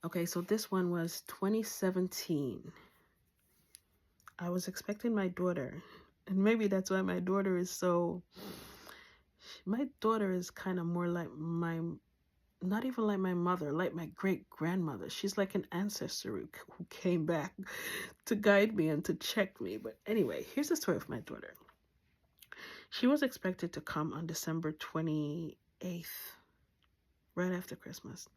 Okay, so this one was 2017. I was expecting my daughter. And maybe that's why my daughter is so... My daughter is kind of more like my... Not even like my mother, like my great-grandmother. She's like an ancestor who came back to guide me and to check me. But anyway, here's the story of my daughter. She was expected to come on December 28th, right after Christmas.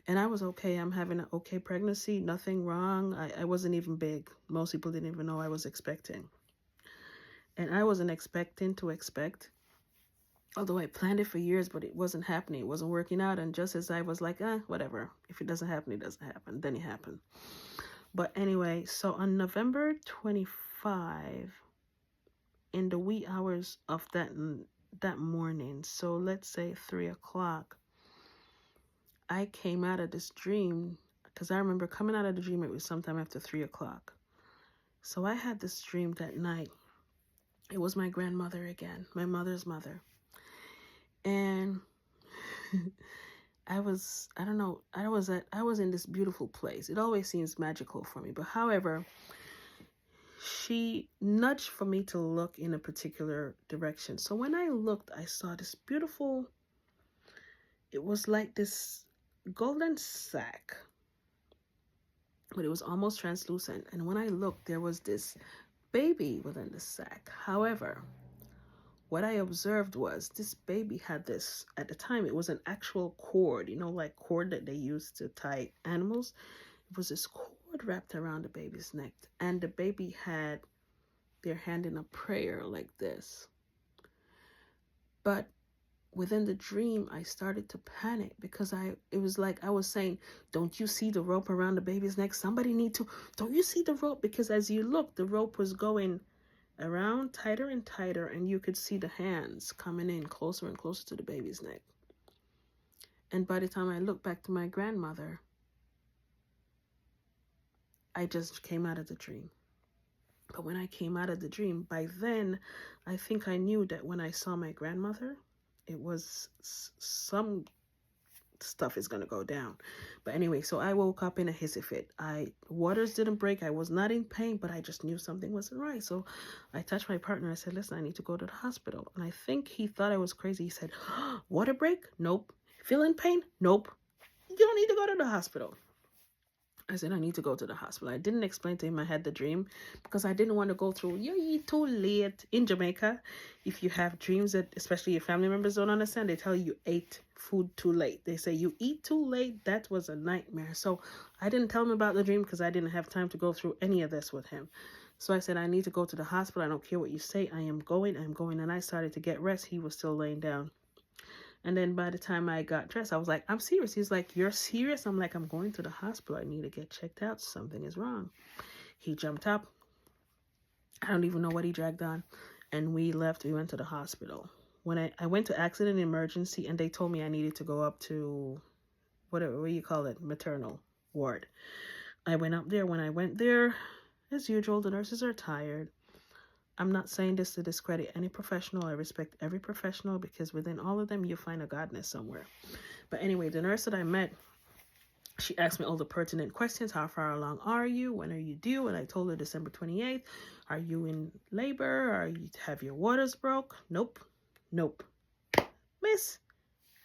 And I was okay. I'm having an okay pregnancy. Nothing wrong. I wasn't even big. Most people didn't even know I was expecting. And I wasn't expecting to expect. Although I planned it for years, but it wasn't happening. It wasn't working out. And just as I was like, whatever. If it doesn't happen, it doesn't happen. Then it happened. But anyway, so on November 25, in the wee hours of that morning, so let's say 3 o'clock, I came out of this dream, because I remember coming out of the dream, it was sometime after 3 o'clock. So I had this dream that night. It was my grandmother again, my mother's mother. And I was in this beautiful place. It always seems magical for me. But however, she nudged for me to look in a particular direction. So when I looked, I saw this beautiful, it was like this golden sack, but it was almost translucent. And when I looked, there was this baby within the sack. However, what I observed was this baby had this, at the time, it was an actual cord, like cord that they used to tie animals. It was this cord wrapped around the baby's neck. And the baby had their hand in a prayer like this. But within the dream, I started to panic because it was like I was saying, don't you see the rope around the baby's neck? Don't you see the rope? Because as you look, the rope was going around tighter and tighter, and you could see the hands coming in closer and closer to the baby's neck. And by the time I looked back to my grandmother, I just came out of the dream. But when I came out of the dream, by then, I think I knew that when I saw my grandmother, it was some stuff is going to go down. But anyway, so I woke up in a hissy fit. Waters didn't break. I was not in pain, but I just knew something wasn't right. So I touched my partner. I said, listen, I need to go to the hospital. And I think he thought I was crazy. He said, water break? Nope. Feeling pain? Nope. You don't need to go to the hospital. I said, I need to go to the hospital. I didn't explain to him I had the dream because I didn't want to go through, you eat too late. In Jamaica, if you have dreams that especially your family members don't understand, they tell you ate food too late. They say you eat too late. That was a nightmare. So I didn't tell him about the dream because I didn't have time to go through any of this with him. So I said, I need to go to the hospital. I don't care what you say. I'm going. And I started to get rest. He was still laying down. And then by the time I got dressed, I was like, I'm serious. He's like, you're serious? I'm like, I'm going to the hospital. I need to get checked out. Something is wrong. He jumped up. I don't even know what he dragged on. And we left. We went to the hospital. When I went to accident emergency, and they told me I needed to go up to, what you call it, maternal ward. I went up there. When I went there, as usual, the nurses are tired. I'm not saying this to discredit any professional. I respect every professional because within all of them, you find a godness somewhere. But anyway, the nurse that I met, she asked me all the pertinent questions. How far along are you? When are you due? And I told her December 28th. Are you in labor? Have your waters broke? Nope. Miss,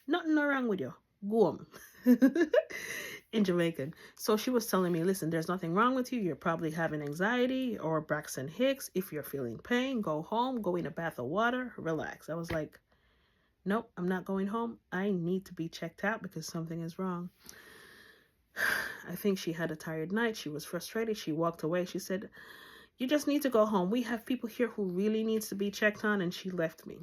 nothing wrong with you. Go home. In Jamaican. So she was telling me, listen, there's nothing wrong with you. You're probably having anxiety or Braxton Hicks. If you're feeling pain, go home, go in a bath of water, relax. I was like, nope, I'm not going home. I need to be checked out because something is wrong. I think she had a tired night. She was frustrated. She walked away. She said, you just need to go home. We have people here who really needs to be checked on. And she left me.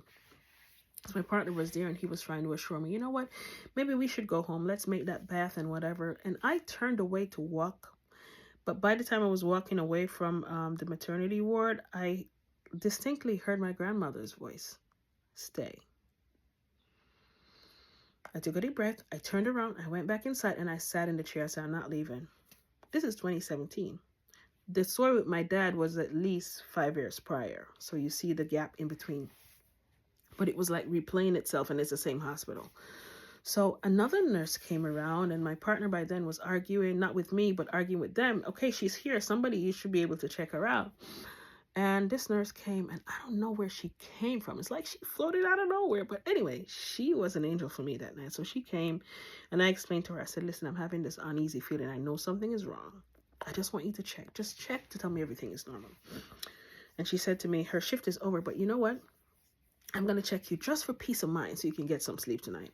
So my partner was there and he was trying to assure me, you know what, maybe we should go home. Let's make that bath and whatever. And I turned away to walk. But by the time I was walking away from the maternity ward, I distinctly heard my grandmother's voice. Stay. I took a deep breath. I turned around. I went back inside and I sat in the chair. I said, I'm not leaving. This is 2017. The story with my dad was at least 5 years prior. So you see the gap in between. But it was like replaying itself, and it's the same hospital. So another nurse came around, and my partner by then was arguing, not with me, but arguing with them. Okay, she's here. Somebody, you should be able to check her out. And this nurse came, and I don't know where she came from. It's like she floated out of nowhere. But anyway, she was an angel for me that night. So she came, and I explained to her, I said, listen, I'm having this uneasy feeling. I know something is wrong. I just want you to check. Just check to tell me everything is normal. And she said to me, her shift is over, but you know what? I'm going to check you just for peace of mind so you can get some sleep tonight.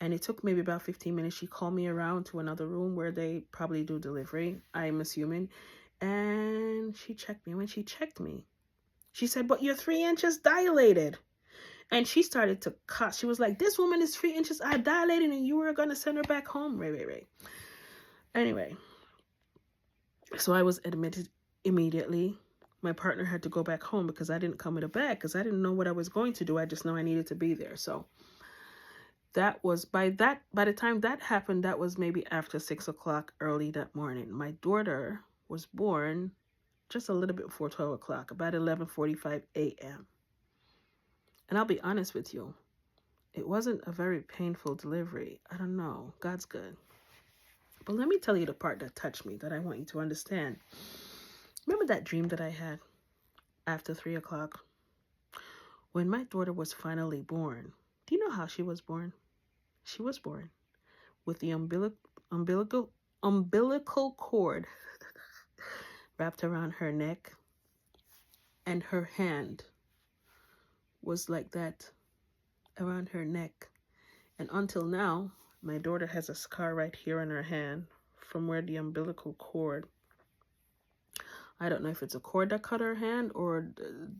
And it took maybe about 15 minutes. She called me around to another room where they probably do delivery, I'm assuming. And she checked me. When she checked me, she said, but you're 3 inches dilated. And she started to cuss. She was like, this woman is 3 inches dilated and you were going to send her back home. Right. Anyway, so I was admitted immediately. My partner had to go back home because I didn't come with a bag because I didn't know what I was going to do. I just know I needed to be there. So that was by the time that happened, that was maybe after 6 o'clock early that morning. My daughter was born just a little bit before 12 o'clock, about 11:45 a.m. And I'll be honest with you, it wasn't a very painful delivery. I don't know. God's good. But let me tell you the part that touched me that I want you to understand. Remember that dream that I had after 3 o'clock? When my daughter was finally born, do you know how she was born? She was born with the umbilical cord wrapped around her neck, and her hand was like that around her neck. And until now, my daughter has a scar right here on her hand from where the umbilical cord, I don't know if it's a cord that cut her hand or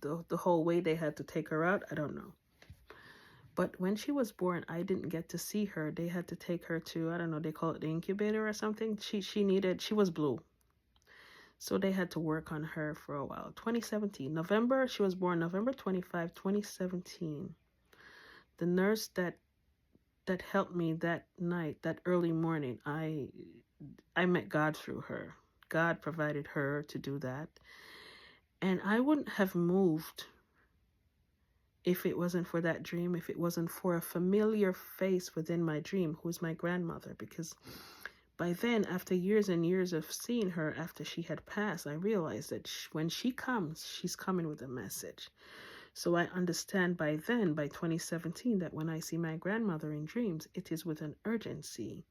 the whole way they had to take her out. I don't know. But when she was born, I didn't get to see her. They had to take her to, I don't know, they call it the incubator or something. She was blue. So they had to work on her for a while. 2017, she was born November 25, 2017. The nurse that helped me that night, that early morning, I met God through her. God provided her to do that. And I wouldn't have moved if it wasn't for that dream, if it wasn't for a familiar face within my dream, who was my grandmother. Because by then, after years and years of seeing her after she had passed, I realized that when she comes, she's coming with a message. So I understand by then, by 2017, that when I see my grandmother in dreams, it is with an urgency.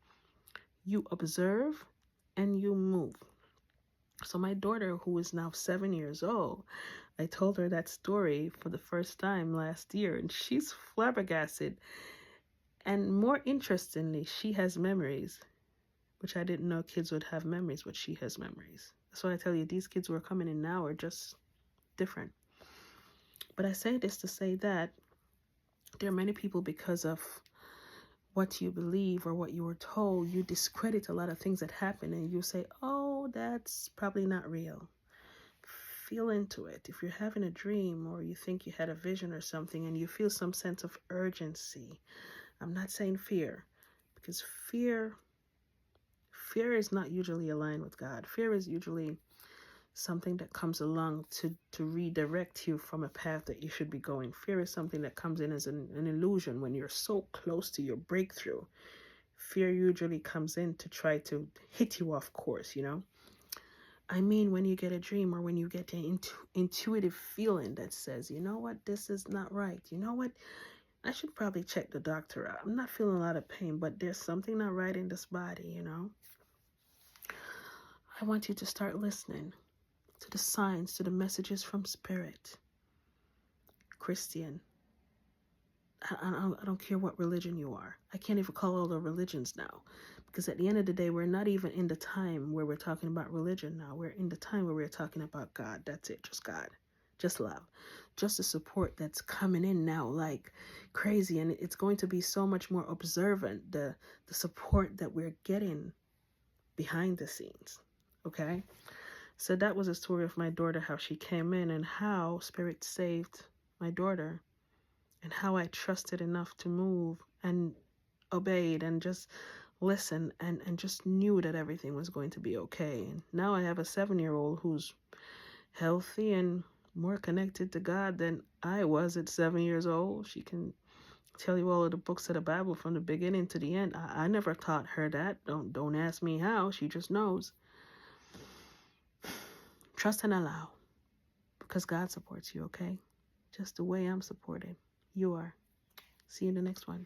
You observe and you move. So my daughter, who is now 7 years old, I told her that story for the first time last year, and she's flabbergasted. And more interestingly, she has memories, which I didn't know kids would have memories, but she has memories. That's why I tell you, these kids who are coming in now are just different. But I say this to say that there are many people, because of what you believe or what you were told, you discredit a lot of things that happen, and you say, oh, that's probably not real. Feel into it. If you're having a dream or you think you had a vision or something and you feel some sense of urgency, I'm not saying fear, because fear is not usually aligned with God. Fear is usually something that comes along to redirect you from a path that you should be going. Fear is something that comes in as an illusion when you're so close to your breakthrough. Fear usually comes in to try to hit you off course, I mean, when you get a dream or when you get an intuitive feeling that says, you know what, this is not right. You know what, I should probably check the doctor out. I'm not feeling a lot of pain, but there's something not right in this body, I want you to start listening to the signs, to the messages from Spirit. Christian, I don't care what religion you are. I can't even call all the religions now, because at the end of the day, we're not even in the time where we're talking about religion now. We're in the time where we're talking about God. That's it. Just God. Just love. Just the support that's coming in now like crazy. And it's going to be so much more observant, the support that we're getting behind the scenes. Okay? So that was a story of my daughter, how she came in and how Spirit saved my daughter, and how I trusted enough to move and obeyed and just listen and just knew that everything was going to be okay. And now I have a 7-year-old who's healthy and more connected to God than I was at 7 years old. She can tell you all of the books of the Bible from the beginning to the end. I never taught her that. Don't ask me how. She just knows. Trust and allow. Because God supports you, okay? Just the way I'm supported. You are. See you in the next one.